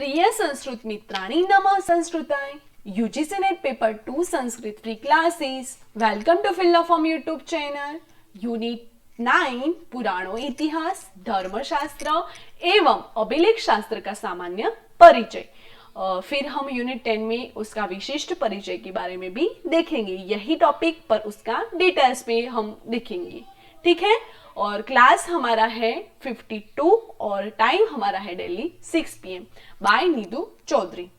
प्रिय संस्कृत मित्राणि नमः संस्कृताय UGC NET paper 2 Sanskrit free classes welcome to फिल्ला फॉर्म यूट्यूब चैनल यूनिट 9 पुराणों इतिहास धर्मशास्त्र एवं अभिलेख शास्त्र का सामान्य परिचय। फिर हम यूनिट 10 में उसका विशिष्ट परिचय के बारे में भी देखेंगे, यही टॉपिक पर उसका डिटेल्स में हम देखेंगे, ठीक है। और क्लास हमारा है 52 और टाइम हमारा है daily 6 PM by Neetu Chaudhary.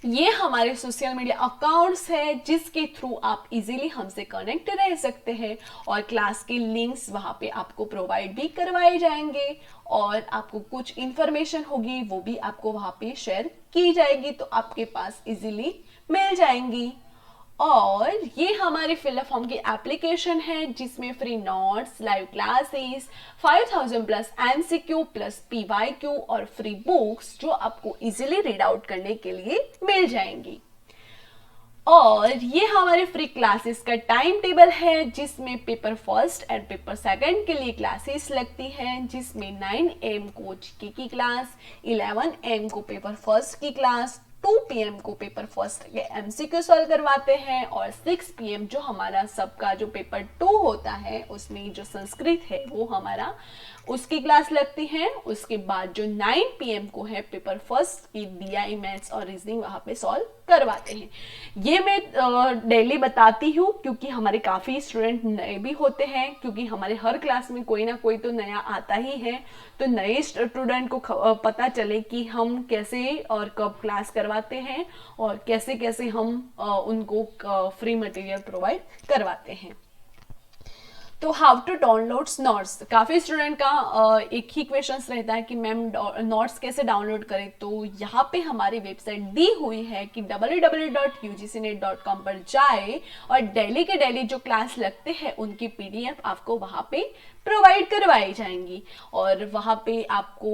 ये हमारे सोशल मीडिया अकाउंट्स है जिसके थ्रू आप इजीली हमसे कनेक्ट रह सकते हैं और क्लास के लिंक्स वहाँ पे आपको प्रोवाइड भी करवाए जाएंगे और आपको कुछ इंफॉर्मेशन होगी वो भी आपको वहाँ पे शेयर की जाएगी, तो आपके पास इजीली मिल जाएंगी। और ये हमारे फिल फॉर्म की एप्लीकेशन है जिसमें free notes, live classes, 5000 plus MCQ plus PYQ और फ्री बुक्स जो आपको इजीली रीड आउट करने के लिए मिल जाएंगी। और ये हमारे फ्री क्लासेस का टाइम टेबल है जिसमें paper first and paper second के लिए क्लासेस लगती हैं, जिसमें 9 AM को जीके की क्लास, 11 AM को पेपर फर्स्ट की क्लास, 2 PM को पेपर फर्स्ट के MCQ सॉल्व करवाते हैं और 6 PM जो हमारा सबका जो पेपर 2 होता है उसमें जो संस्कृत है वो हमारा उसकी क्लास लगती है। उसके बाद जो 9 PM को है पेपर फर्स्ट की DI मैथ्स और रीजनिंग वहाँ पे सॉल्व करवाते हैं। ये मैं डेली बताती हूँ क्योंकि हमारे काफ़ी स्टूडेंट नए भी होते हैं, क्योंकि हमारे हर क्लास में कोई ना कोई तो नया आता ही है, तो नए स्टूडेंट को पता चले कि हम कैसे और कब क्लास करवाते हैं और कैसे कैसे हम उनको फ्री मटेरियल प्रोवाइड करवाते हैं। तो हाउ टू डाउनलोड नोट्स, काफ़ी स्टूडेंट का एक ही क्वेश्चन रहता है कि मैम नोट्स कैसे डाउनलोड करें। तो यहाँ पे हमारी वेबसाइट दी हुई है कि www.ugcnet.com पर जाए और डेली के डेली जो क्लास लगते हैं उनकी PDF आपको वहाँ पे प्रोवाइड करवाई जाएंगी और वहाँ पे आपको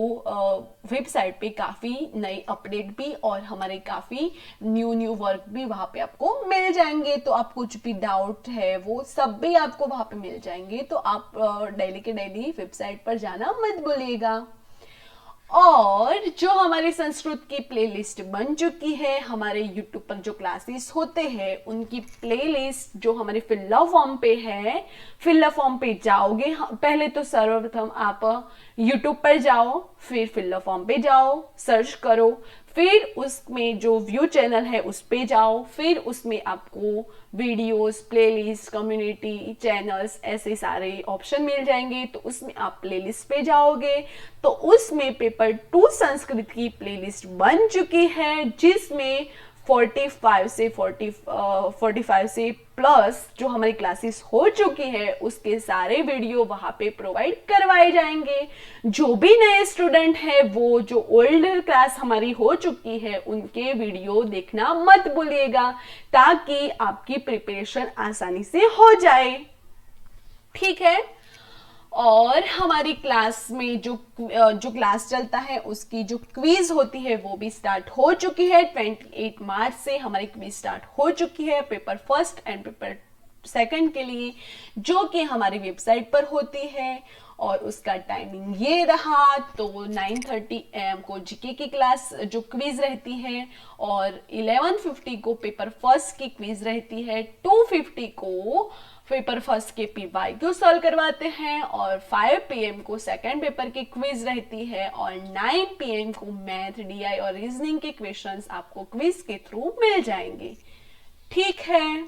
वेबसाइट पे काफ़ी नई अपडेट भी और हमारे काफ़ी न्यू वर्क भी वहाँ पे आपको मिल जाएंगे। तो आप कुछ भी डाउट है वो सब भी आपको वहाँ पे मिल जाएंगे, तो आप डेली के डेली वेबसाइट पर जाना मत भूलिएगा। और जो हमारी संस्कृत की प्लेलिस्ट बन चुकी है, हमारे YouTube पर जो क्लासेस होते हैं उनकी प्लेलिस्ट जो हमारे फिल्ला फॉर्म पे है, फिल्ला फॉर्म पे जाओगे, पहले तो सर्वप्रथम आप YouTube पर जाओ, फिर फिल्ला फॉर्म पे जाओ, सर्च करो, फिर उसमें जो व्यू चैनल है उस पे जाओ, फिर उसमें आपको वीडियोस, प्लेलिस्ट, कम्युनिटी चैनल्स ऐसे सारे ऑप्शन मिल जाएंगे। तो उसमें आप प्लेलिस्ट पे जाओगे तो उसमें पेपर 2 संस्कृत की प्लेलिस्ट बन चुकी है जिसमें 45 से प्लस जो हमारी क्लासेस हो चुकी है उसके सारे वीडियो वहाँ पे प्रोवाइड करवाए जाएंगे। जो भी नए स्टूडेंट है वो जो ओल्ड क्लास हमारी हो चुकी है उनके वीडियो देखना मत भूलिएगा ताकि आपकी प्रिपरेशन आसानी से हो जाए, ठीक है। और हमारी क्लास में जो क्लास चलता है उसकी जो क्विज होती है वो भी स्टार्ट हो चुकी है। 28 मार्च से हमारी क्विज स्टार्ट हो चुकी है paper first and paper second के लिए, जो कि हमारी वेबसाइट पर होती है और उसका टाइमिंग ये रहा। तो 9:30 AM को जीके की क्लास जो क्विज रहती है और 11:50 को पेपर फर्स्ट की क्विज रहती है, 2:50 को पेपर फर्स्ट के PYQ सॉल्व करवाते हैं और 5 PM को सेकंड पेपर की क्विज रहती है और 9 PM को मैथ, DI और रीजनिंग के क्वेश्चंस आपको क्विज के थ्रू मिल जाएंगे, ठीक है।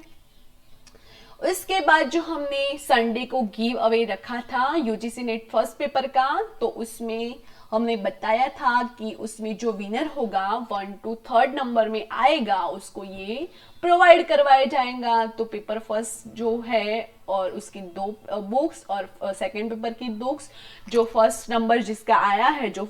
उसके बाद जो हमने संडे को गिव अवे रखा था UGC नेट फर्स्ट पेपर का, तो उसमें हमने बताया था कि उसमें जो विनर होगा 1 to 3rd नंबर में आएगा उसको ये प्रोवाइड करवाया जाएगा। तो पेपर फर्स्ट जो है और उसकी 2 बुक्स और सेकंड पेपर की बुक्स, जो फर्स्ट नंबर जिसका आया है जो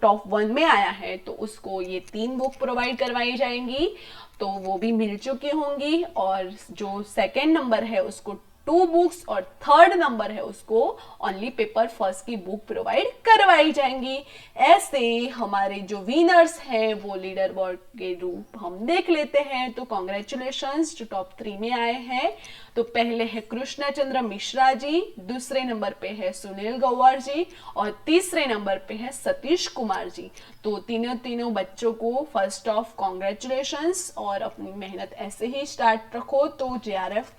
टॉप 1 में आया है तो उसको ये 3 बुक प्रोवाइड करवाई जाएंगी, तो वो भी मिल चुकी होंगी। और जो सेकंड नंबर है उसको 2 बुक्स और थर्ड नंबर है उसको ओनली पेपर फर्स्ट की बुक प्रोवाइड करवाई जाएंगी। ऐसे हमारे जो विनर्स हैं वो लीडर बोर्ड के रूप हम देख लेते हैं। तो कॉन्ग्रेचुलेशंस जो टॉप 3 में आए हैं। तो पहले है कृष्ण चंद्र मिश्रा जी, दूसरे नंबर पे है सुनील गौर जी और तीसरे नंबर पे है सतीश कुमार जी। तो तीनों बच्चों को फर्स्ट ऑफ कॉन्ग्रेचुलेशंस और अपनी मेहनत ऐसे ही स्टार्ट रखो तो जेआरएफ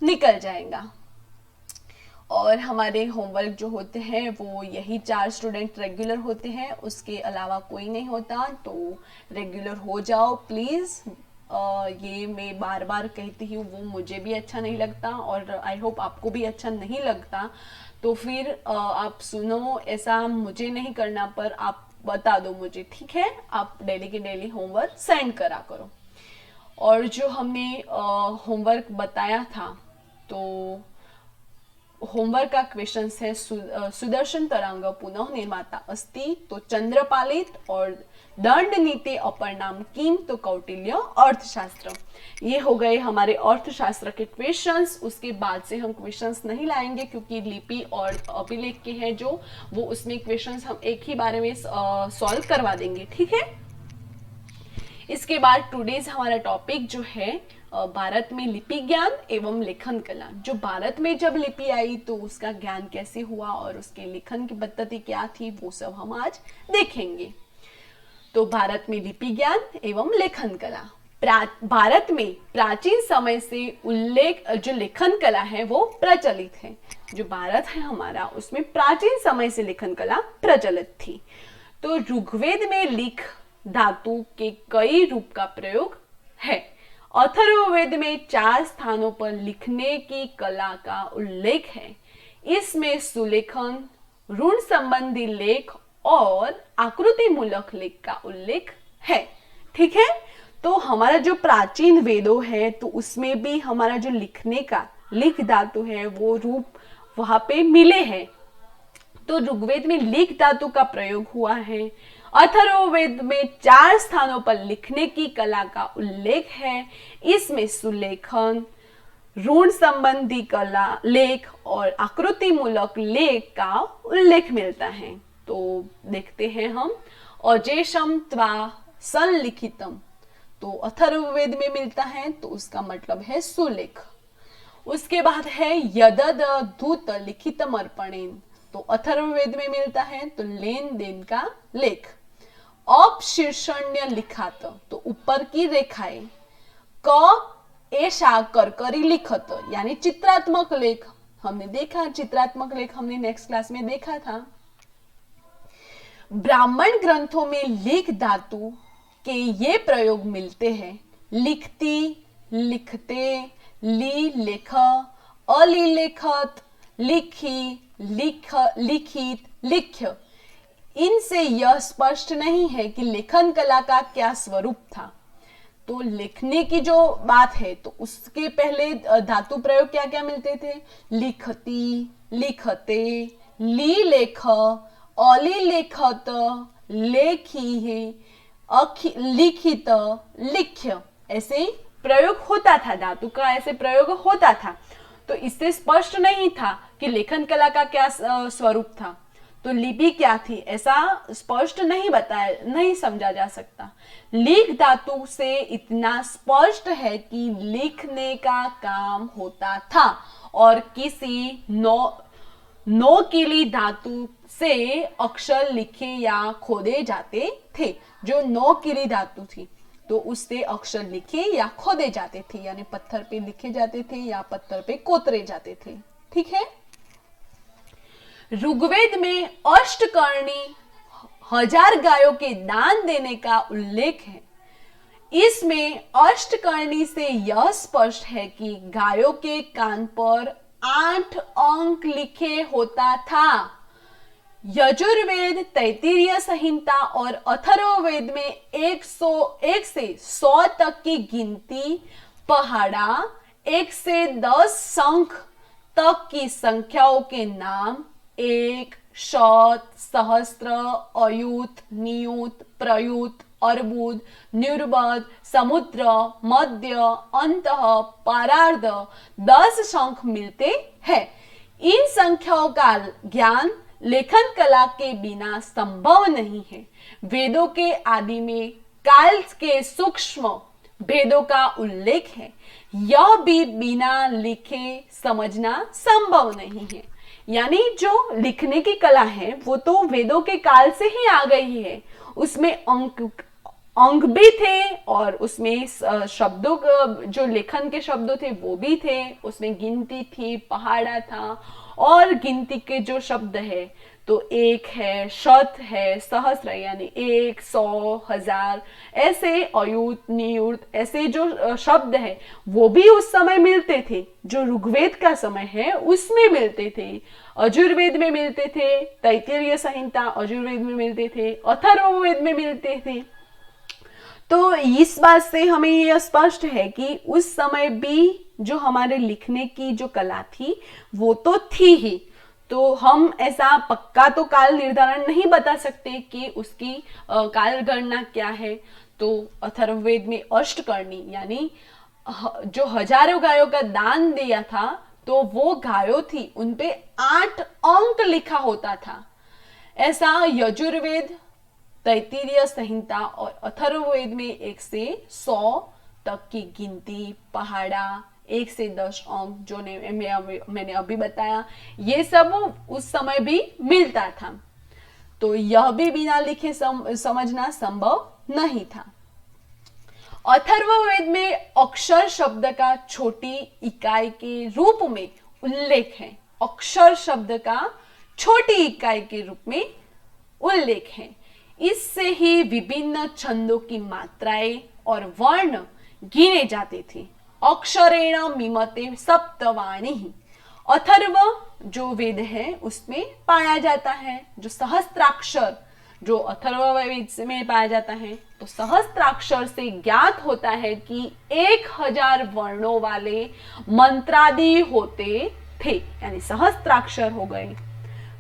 निकल जाएगा। और हमारे होमवर्क जो होते हैं वो यही 4 स्टूडेंट रेगुलर होते हैं, उसके अलावा कोई नहीं होता। तो रेगुलर हो जाओ प्लीज़। ये मैं बार बार कहती हूँ, वो मुझे भी अच्छा नहीं लगता और आई होप आपको भी अच्छा नहीं लगता। तो फिर आप सुनो, ऐसा मुझे नहीं करना पर आप बता दो मुझे, ठीक है? आप डेली के डेली होमवर्क सेंड करा करो। और जो हमने होमवर्क बताया था, तो होमवर्क का क्वेश्चन है सुदर्शन तरंग पुनः निर्माता अस्ति तो चंद्रपालित और दंड नीति अपर नाम किम तो कौटिल्य अर्थशास्त्र। ये हो गए हमारे अर्थशास्त्र के क्वेश्चंस। उसके बाद से हम क्वेश्चंस नहीं लाएंगे क्योंकि लिपि और अभिलेख के हैं जो वो उसमें क्वेश्चंस हम एक ही बारे में सॉल्व करवा देंगे, ठीक है? इसके बाद टुडेज हमारा टॉपिक जो है भारत में लिपि ज्ञान एवं लेखन कला। जो भारत में जब लिपि आई तो उसका ज्ञान कैसे हुआ और उसके लेखन की पद्धति क्या थी वो सब हम आज देखेंगे। तो भारत में लिपि ज्ञान एवं लेखन कला। भारत में प्राचीन समय से जो लेखन कला है वो प्रचलित है। जो भारत है हमारा उसमें प्राचीन समय से लेखन कला प्रचलित थी। तो ऋग्वेद में लिख धातु के कई रूप का प्रयोग है। अथर्ववेद में 4 स्थानों पर लिखने की कला का उल्लेख है। इसमें सुलेखन, ऋण संबंधी लेख और आकृति मूलक लेख का उल्लेख है, ठीक है? तो हमारा जो प्राचीन वेदों है तो उसमें भी हमारा जो लिखने का लिख धातु है वो रूप वहां पे मिले हैं। तो ऋग्वेद में लिख धातु का प्रयोग हुआ है। अथर्ववेद में 4 स्थानों पर लिखने की कला का उल्लेख है। इसमें सुलेखन, ऋण संबंधी कला लेख और आकृति मूलक लेख का उल्लेख मिलता है। तो देखते हैं हम। अजेशम त्वा संलिखितम तो अथर्ववेद में मिलता है तो उसका मतलब है सुलेख। उसके बाद है यदद धूत लिखितम अर्पणेन तो अथर्ववेद में मिलता है तो लेन देन का लेख। अपशीर्षण्य लिखात तो ऊपर की रेखाएं। क ऐसा करकरी लिखत यानी चित्रात्मक लेख। हमने देखा चित्रात्मक लेख हमने नेक्स्ट क्लास में देखा था। ब्राह्मण ग्रंथों में लिख धातु के ये प्रयोग मिलते हैं। लिखती, लिखते, ली लेख, अलिलेखत, लिखी, लिख, लिखित, लिख्य। इनसे यह स्पष्ट नहीं है कि लेखन कला का क्या स्वरूप था। तो लिखने की जो बात है तो उसके पहले धातु प्रयोग क्या क्या मिलते थे? लिखती, लिखते, ली लेख, अली लेखत, लेखी है, लिखित, लिख्य। ऐसे प्रयोग होता था, धातु का ऐसे प्रयोग होता था। तो इससे स्पष्ट नहीं था कि लेखन कला का क्या स्वरूप था। तो लिपि क्या थी ऐसा स्पष्ट नहीं बताया, नहीं समझा जा सकता। लिख धातु से इतना स्पष्ट है कि लिखने का काम होता था और किसी नौकीली धातु से अक्षर लिखे या खोदे जाते थे। जो नौकीली धातु थी तो उससे अक्षर लिखे या खोदे जाते थे, यानी पत्थर पे लिखे जाते थे या पत्थर पे कोतरे जाते थे, ठीक है? ऋग्वेद में अष्टकर्णी 1000 गायों के दान देने का उल्लेख है। इसमें अष्टकर्णी से यह स्पष्ट है कि गायों के कान पर 8 अंक लिखे होता था। यजुर्वेद, तैत्तिरीय संहिता और अथर्ववेद में 101 से 100 तक की गिनती, पहाड़ा 1 से 10 संख तक की संख्याओं के नाम 1, शत, सहस्त्र, अयुत, नियुत, प्रयुत, अर्बुद, निरुबद, समुद्र, मध्य, अंतः, परार्ध 10 शंख मिलते हैं। इन संख्याओं का ज्ञान लेखन कला के बिना संभव नहीं है। वेदों के आदि में काल के सूक्ष्म भेदों का उल्लेख है, यह भी बिना लिखे समझना संभव नहीं है। यानी जो लिखने की कला है वो तो वेदों के काल से ही आ गई है। उसमें अंक भी थे और उसमें शब्दों जो लेखन के शब्दों थे वो भी थे, उसमें गिनती थी, पहाड़ा था, और गिनती के जो शब्द है तो एक है, शत है, सहस्र यानी 1, 100, 1000, ऐसे अयुत, नियुत ऐसे जो शब्द है वो भी उस समय मिलते थे। जो ऋग्वेद का समय है उसमें मिलते थे, यजुर्वेद में मिलते थे, तैत्तिरीय संहिता यजुर्वेद में मिलते थे, अथर्ववेद में मिलते थे। तो इस बात से हमें यह स्पष्ट है कि उस समय भी जो हमारे लिखने की जो कला थी वो तो थी ही। तो हम ऐसा पक्का तो काल निर्धारण नहीं बता सकते कि उसकी काल गणना क्या है। तो अथर्ववेद में अष्टकर्णी यानी जो हजारों गायों का दान दिया था तो वो गायों थी, उनपे 8 अंक लिखा होता था। ऐसा यजुर्वेद, तैत्तिरीय संहिता और अथर्ववेद में 1 से 100 तक की गिनती, पहाड़ा, 1 से 10 अंक जो मैंने अभी बताया, ये सब उस समय भी मिलता था। तो यह भी बिना लिखे समझना संभव नहीं था। अथर्ववेद में अक्षर शब्द का छोटी इकाई के रूप में उल्लेख है। अक्षर शब्द का छोटी इकाई के रूप में उल्लेख है। इससे ही विभिन्न छंदों की मात्राएं और वर्ण गिने जाते थे। अक्षरेण मीमते सप्तवाणी। अथर्व जो वेद है उसमें पाया जाता है, जो सहस्त्राक्षर जो अथर्ववेद में पाया जाता है, तो सहस्त्राक्षर से ज्ञात होता है कि 1000 वर्णों वाले मंत्रादि होते थे, यानी सहस्त्राक्षर हो गए।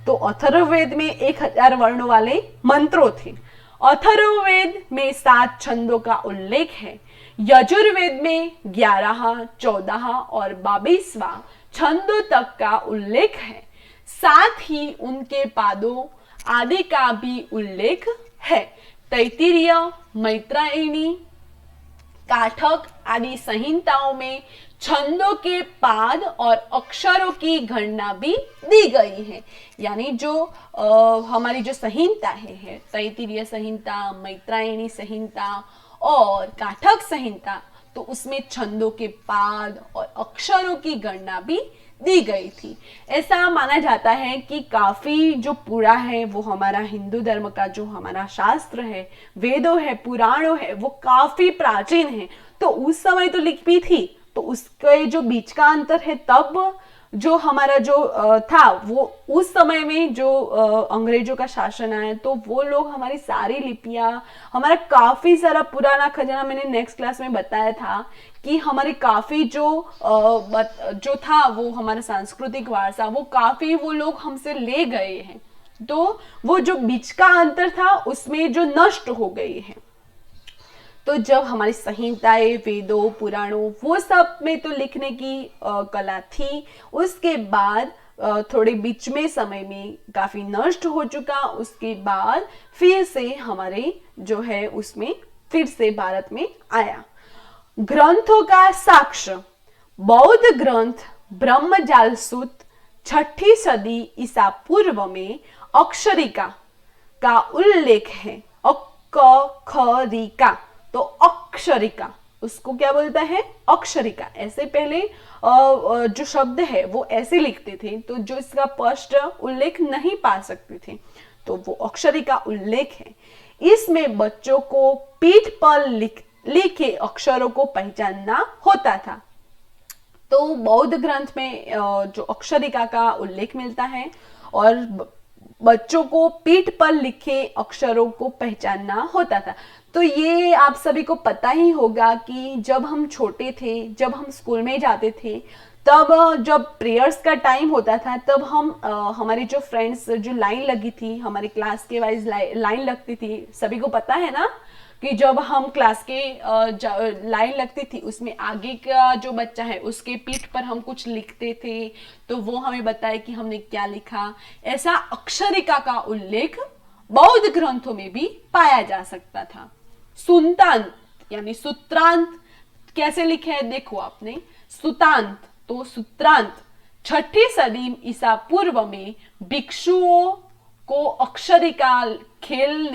तो अथर्ववेद में 1000 वर्णों वाले मंत्रों थे। अथर्ववेद में 7 छंदों का उल्लेख है। यजुर्वेद में 11, 14 और 22वां छंदों तक का उल्लेख है। साथ ही उनके पादों आदि का भी उल्लेख है। तैत्तिरीय, मैत्रायणी, काठक आदि संहिताओं में छंदों के पाद और अक्षरों की गणना भी दी गई है। यानी जो हमारी जो संहिता है तैत्तिरीय संहिता, मैत्रायणी संहिता और काठक संहिता, तो उसमें छंदों के पाद और अक्षरों की गणना भी दी गई थी। ऐसा माना जाता है कि काफी जो पूरा है वो हमारा हिंदू धर्म का जो हमारा शास्त्र है, वेदों है, पुराणों है, वो काफी प्राचीन है। तो उस समय तो लिपि थी, तो उसके जो बीच का अंतर है, तब जो हमारा जो था वो उस समय में जो अंग्रेजों का शासन आया, तो वो लोग हमारी सारी लिपियां, हमारा काफी सारा पुराना खजाना, मैंने नेक्स्ट क्लास में बताया था कि हमारे काफी जो था वो हमारा सांस्कृतिक वारसा, वो काफी वो लोग हमसे ले गए हैं। तो वो जो बीच का अंतर था उसमें जो नष्ट हो गई है। तो जब हमारी संहिताएं, वेदों, पुराणों, वो सब में तो लिखने की कला थी, उसके बाद थोड़े बीच में समय में काफी नष्ट हो चुका। उसके बाद फिर से हमारे जो है उसमें फिर से भारत में आया। ग्रंथों का साक्ष्य बौद्ध ग्रंथ ब्रह्मजाल सूत 6ठी सदी ईसा पूर्व में अक्षरिका का उल्लेख है। अक्षरिका, तो अक्षरिका उसको क्या बोलता है? अक्षरिका। ऐसे पहले जो शब्द है वो ऐसे लिखते थे, तो जो इसका स्पष्ट उल्लेख नहीं पा सकते थे, तो वो अक्षरिका उल्लेख है। इसमें बच्चों को पीठ पर लिखे अक्षरों को पहचानना होता था। तो बौद्ध ग्रंथ में जो अक्षरिका का उल्लेख मिलता है और बच्चों को पीठ पर लिखे अक्षरों को पहचानना होता था। तो ये आप सभी को पता ही होगा कि जब हम छोटे थे, जब हम स्कूल में जाते थे, तब जब प्रेयर्स का टाइम होता था तब हम हमारी जो फ्रेंड्स जो लाइन लगी थी, हमारे क्लास के वाइज लाइन लगती थी, सभी को पता है ना कि जब हम क्लास के लाइन लगती थी उसमें आगे का जो बच्चा है उसके पीठ पर हम कुछ लिखते थे तो वो हमें बताए कि हमने क्या लिखा। ऐसा अक्षरिका का उल्लेख बौद्ध ग्रंथों में भी पाया जा सकता था। सुतांत यानी सूत्रांत कैसे लिखे है देखो आपने, सुतांत तो सूत्रांत 6ठी सदी ईसा पूर्व में भिक्षुओं को अक्षरिका खेल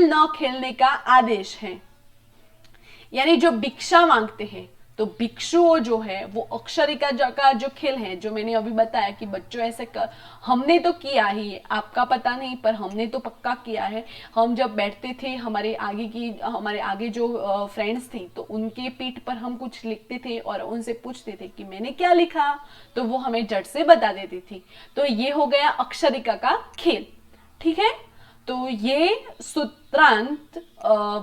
न खेलने का आदेश है। यानी जो भिक्षा मांगते हैं तो भिक्षुओं जो है वो अक्षरिका का जो खेल है, जो मैंने अभी बताया कि बच्चों ऐसे हमने तो किया ही है, आपका पता नहीं पर हमने तो पक्का किया है। हम जब बैठते थे हमारे आगे जो फ्रेंड्स थी तो उनके पीठ पर हम कुछ लिखते थे और उनसे पूछते थे कि मैंने क्या लिखा, तो वो हमें झट से बता देती थी। तो ये हो गया अक्षरिका का खेल। ठीक है, तो ये सूत्रांत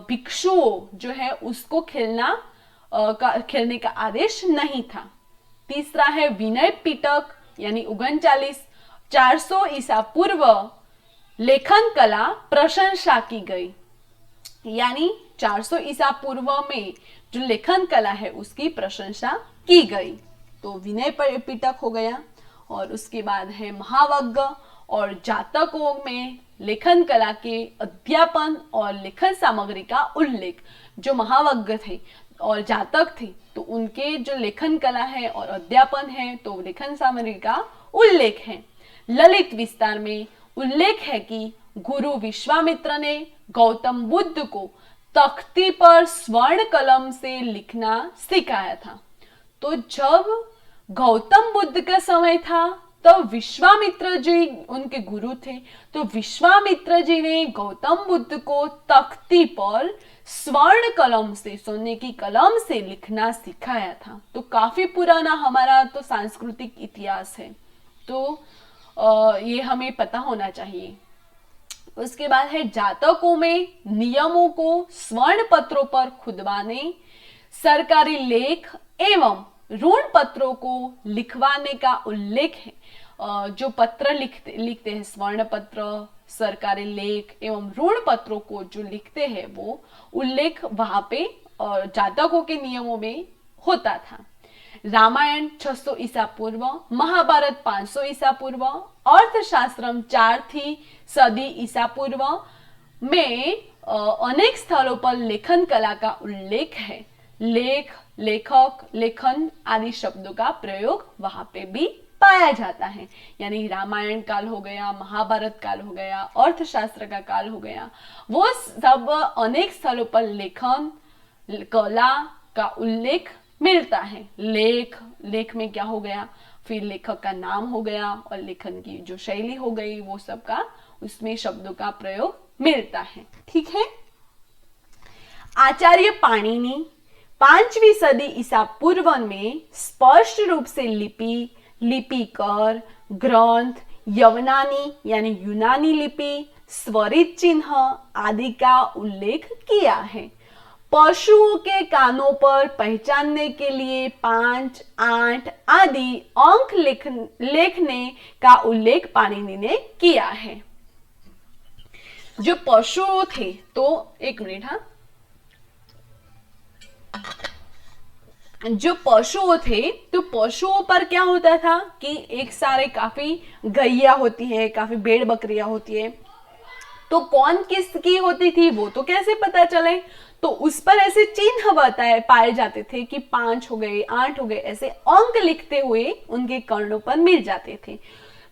भिक्षुओं जो है उसको खेलने का आदेश नहीं था। तीसरा है विनय पिटक यानी 39 ईसा पूर्व लेखन कला प्रशंसा की गई। यानी 400 ईसा पूर्व में जो लेखन कला है उसकी प्रशंसा की गई। तो विनय पिटक हो गया। और उसके बाद है महावग्ग और जातकों में लेखन कला के अध्यापन और लेखन सामग्री का उल्लेख। जो महावग्ग थे और जातक थे तो उनके जो लेखन कला है और अध्यापन है तो लेखन सामग्री का उल्लेख है। ललित विस्तार में उल्लेख है कि गुरु विश्वामित्र ने गौतम बुद्ध को तख्ती पर स्वर्ण कलम से लिखना सिखाया था। तो जब गौतम बुद्ध का समय था तब विश्वामित्र जी उनके गुरु थे, तो विश्वामित्र जी ने गौतम बुद्ध को तख्ती पर स्वर्ण कलम से, सोने की कलम से लिखना सिखाया था। तो काफी पुराना हमारा तो सांस्कृतिक इतिहास है, तो ये हमें पता होना चाहिए। उसके बाद है जातकों में नियमों को स्वर्ण पत्रों पर खुदवाने, सरकारी लेख एवं ऋण पत्रों को लिखवाने का उल्लेख है। जो पत्र लिखते हैं, स्वर्ण पत्र, सरकारी लेख एवं ऋण पत्रों को जो लिखते हैं वो उल्लेख वहां पे जातकों के नियमों में होता था। रामायण 600 ईसा पूर्व, महाभारत 500 ईसा पूर्व, अर्थशास्त्रम 4थी सदी ईसा पूर्व में अनेक स्थलों पर लेखन कला का उल्लेख है। लेख, लेखक, लेखन आदि शब्दों का प्रयोग वहां पे भी पाया जाता है। यानी रामायण काल हो गया, महाभारत काल हो गया, अर्थशास्त्र का काल हो गया, वो सब अनेक स्थलों पर लेखन कला का उल्लेख मिलता है। लेख में क्या हो गया, फिर लेखक का नाम हो गया और लेखन की जो शैली हो गई, वो सब का उसमें शब्दों का प्रयोग मिलता है। ठीक है। आचार्य पाणिनि 5वीं सदी ईसा पूर्व में स्पष्ट रूप से लिपिकर, ग्रंथ, यवनानी यानी यूनानी लिपि, स्वरित चिन्ह आदि का उल्लेख किया है। पशुओं के कानों पर पहचानने के लिए 5, 8 आदि अंक लिखने का उल्लेख पाणिनि ने किया है। जो पशु थे, तो एक मिनट, हाँ, जो पशुओं थे तो पशुओं पर क्या होता था कि एक सारे काफी गैया होती है, काफी भेड़ बकरियां होती है, तो कौन किसकी होती थी वो तो कैसे पता चले, तो उस पर ऐसे चिन्ह पाए जाते थे कि 5 हो गए, 8 हो गए, ऐसे अंक लिखते हुए उनके कर्णों पर मिल जाते थे।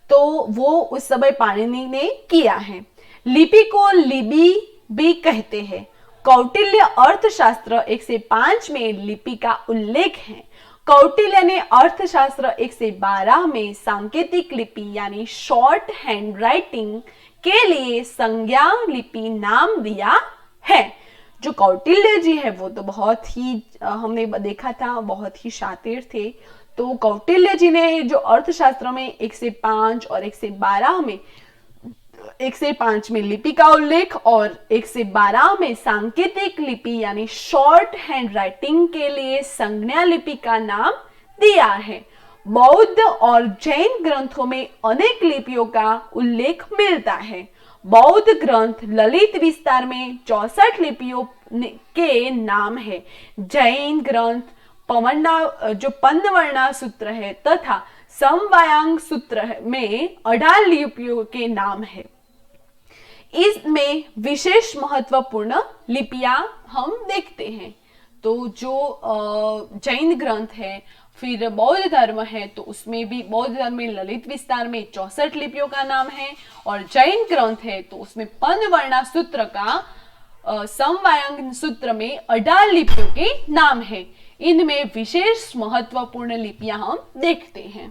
तो वो उस समय पाणिनि ने किया है। लिपि को लिबि भी कहते हैं। कौटिल्य अर्थशास्त्र 105 में लिपि का उल्लेख है। कौटिल्य ने अर्थशास्त्र 112 में सांकेतिक लिपि यानी शॉर्ट हैंड राइटिंग के लिए संज्ञा लिपि नाम दिया है। जो कौटिल्य जी है वो तो बहुत ही हमने देखा था, बहुत ही शातिर थे। तो कौटिल्य जी ने जो अर्थशास्त्र में 105 और 112 में 105 में लिपि का उल्लेख और 112 में सांकेतिक लिपि यानी शॉर्ट हैंड राइटिंग के लिए संज्ञा लिपि का नाम दिया है। बौद्ध और जैन ग्रंथों में अनेक लिपियों का उल्लेख मिलता है। बौद्ध ग्रंथ ललित विस्तार में 64 लिपियों के नाम है। जैन ग्रंथ जो पंचवर्णा सूत्र है तथा समवायांग सूत्र में 18 लिपियों के नाम है। इसमें विशेष महत्वपूर्ण लिपियां हम देखते हैं। तो जो जैन ग्रंथ है, फिर बौद्ध धर्म है, तो उसमें भी बौद्ध धर्म में ललित विस्तार में 64 लिपियों का नाम है, और जैन ग्रंथ है तो उसमें पंचवर्णा सूत्र का समवायांग सूत्र में 18 लिपियों के नाम है। इनमें विशेष महत्वपूर्ण लिपियां हम देखते हैं।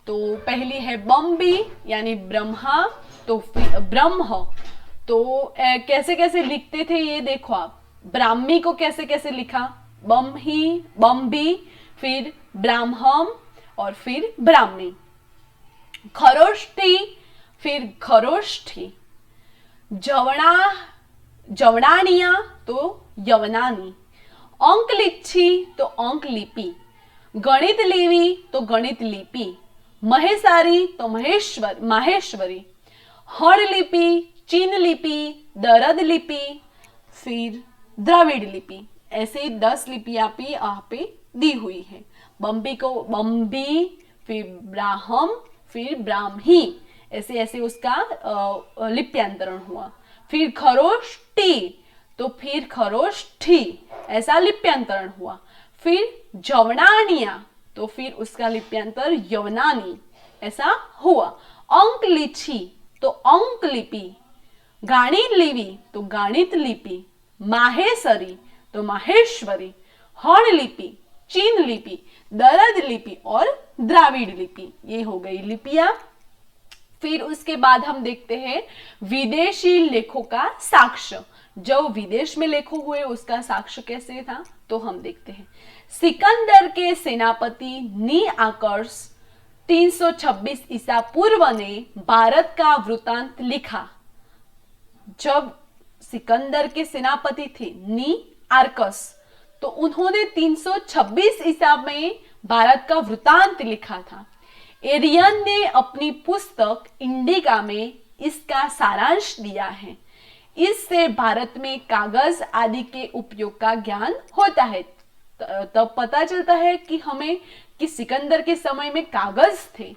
तो पहली है बम्बी यानी ब्रह्मा, तो फिर ब्रह्म, तो कैसे कैसे लिखते थे ये देखो आप। ब्राह्मी को कैसे कैसे लिखा, बम्बी, फिर ब्राह्मम और फिर ब्राह्मी। खरोष्ठी, फिर खरोष्ठी। जवनानिया तो यवनानी। अंक लिच्छी तो अंक लिपि। गणित लिपि तो गणित लिपि। महेसारी तो माहेश्वरी। हड़ लिपि, चीन लिपि, दरद लिपि, फिर द्रविड़ लिपि। ऐसे 10 लिपियां भी यहाँ पे दी हुई है। बम्बी को बम्बी, फिर ब्राह्म, फिर ब्राह्मी, ऐसे ऐसे उसका लिप्यांतरण हुआ। फिर खरोष्टी तो फिर खरोष्ठी, ऐसा लिप्यांतरण हुआ। फिर जवनानिया तो फिर उसका लिप्यांतर यवनानी, ऐसा हुआ। अंक लिच्छी तो अंक लिपि। गाणित लिपि तो गाणित लिपि। माहेसरी तो माहेश्वरी। हड़ लिपि, चीन लिपि, दरद लिपि और द्राविड़ लिपि, ये हो गई लिपियां। फिर उसके बाद हम देखते हैं विदेशी लेखों का साक्ष्य। जो विदेश में लेखों हुए उसका साक्ष्य कैसे था, तो हम देखते हैं। सिकंदर के सेनापति नी आकर्ष 326 ईसा पूर्व ने भारत का वृत्तांत लिखा। जब सिकंदर के सेनापति थे नी आर्कस, तो उन्होंने 326 ईसा में भारत का वृत्तांत लिखा था। एरियन ने अपनी पुस्तक इंडिका में इसका सारांश दिया है। इससे भारत में कागज आदि के उपयोग का ज्ञान होता है। तब पता चलता है कि हमें कि सिकंदर के समय में कागज थे।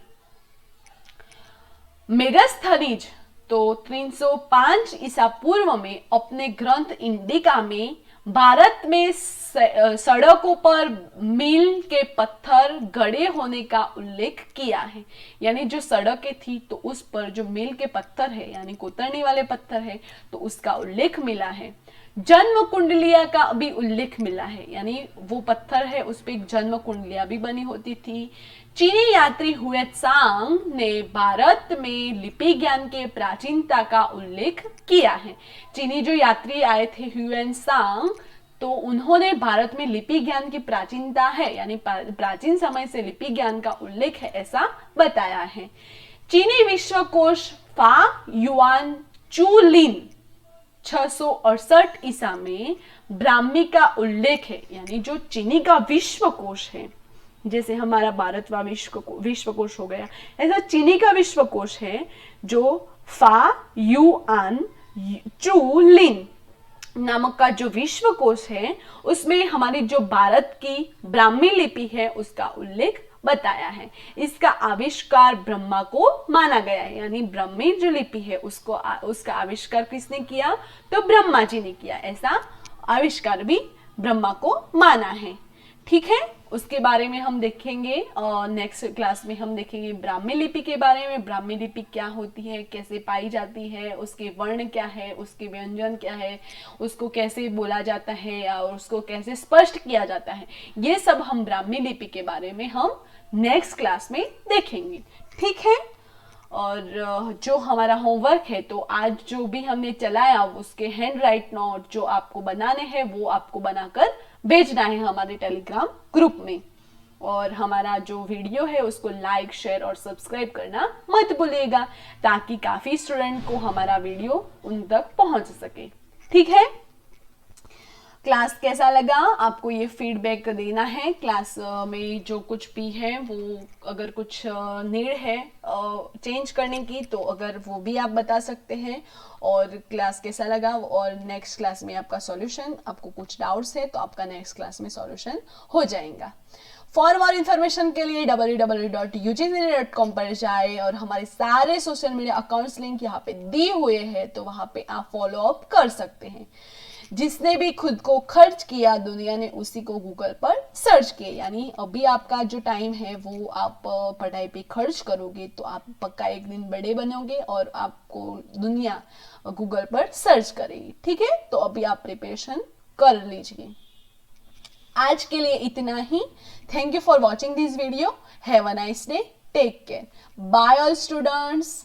मेगास्थनीज तो 305 ईसा पूर्व में अपने ग्रंथ इंडिका में भारत में सड़कों पर मील के पत्थर गड़े होने का उल्लेख किया है। यानी जो सड़कें थी तो उस पर जो मील के पत्थर है यानी कोतरनी वाले पत्थर है, तो उसका उल्लेख मिला है। जन्म कुंडलिया का भी उल्लेख मिला है, यानी वो पत्थर है उस पर एक जन्म कुंडलिया भी बनी होती थी। चीनी यात्री हुएत्सांग ने भारत में लिपि ज्ञान के प्राचीनता का उल्लेख किया है। चीनी जो यात्री आए थे हुएत्सांग, तो उन्होंने भारत में लिपि ज्ञान की प्राचीनता है यानी प्राचीन समय से लिपि ज्ञान का उल्लेख है, ऐसा बताया है। चीनी विश्वकोश फा युआन चूलिन 668 ईसा में ब्राह्मी का उल्लेख है। यानी जो चीनी का विश्वकोश है, जैसे हमारा भारतवा विश्वकोश हो गया, ऐसा चीनी का विश्वकोश है जो फा युआन चूलिन नामक का जो विश्वकोश है, उसमें हमारी जो भारत की ब्राह्मी लिपि है उसका उल्लेख बताया है। इसका आविष्कार ब्रह्मा को माना गया है। यानी ब्राह्मी जो लिपि है उसका आविष्कार किसने किया, तो ब्रह्मा जी ने किया। ऐसा आविष्कार भी ब्रह्मा को माना है। ठीक है, उसके बारे में हम देखेंगे नेक्स्ट क्लास में। हम देखेंगे ब्राह्मी लिपि के बारे में। ब्राह्मी लिपि क्या होती है, कैसे पाई जाती है, उसके वर्ण क्या है, उसके व्यंजन क्या है, उसको कैसे बोला जाता है और उसको कैसे स्पष्ट किया जाता है, ये सब हम ब्राह्मी लिपि के बारे में हम नेक्स्ट क्लास में देखेंगे। ठीक है, और जो हमारा होमवर्क है, तो आज जो भी हमने चलाया उसके हैंड राइट नोट जो आपको बनाने हैं वो आपको बनाकर भेजना है हमारे टेलीग्राम ग्रुप में। और हमारा जो वीडियो है उसको लाइक, शेयर और सब्सक्राइब करना मत भूलिएगा, ताकि काफी स्टूडेंट को हमारा वीडियो उन तक पहुंच सके। ठीक है, क्लास कैसा लगा आपको ये फीडबैक देना है। क्लास में जो कुछ भी है वो अगर कुछ नीड है चेंज करने की तो अगर वो भी आप बता सकते हैं। और क्लास कैसा लगा और नेक्स्ट क्लास में आपका सॉल्यूशन, आपको कुछ डाउट्स है तो आपका नेक्स्ट क्लास में सॉल्यूशन हो जाएगा। फॉर मोर इन्फॉर्मेशन के लिए www.ugcnet.com पर जाए और हमारे सारे सोशल मीडिया अकाउंट्स लिंक यहाँ पे दिए हुए हैं तो वहाँ पे आप फॉलो अप कर सकते हैं। जिसने भी खुद को खर्च किया दुनिया ने उसी को गूगल पर सर्च किया, यानी अभी आपका जो टाइम है वो आप पढ़ाई पे खर्च करोगे तो आप पक्का एक दिन बड़े बनोगे और आपको दुनिया गूगल पर सर्च करेगी। ठीक है, तो अभी आप प्रिपरेशन कर लीजिए। आज के लिए इतना ही। Thank you for watching this video. Have a nice day. Take care. Bye all students.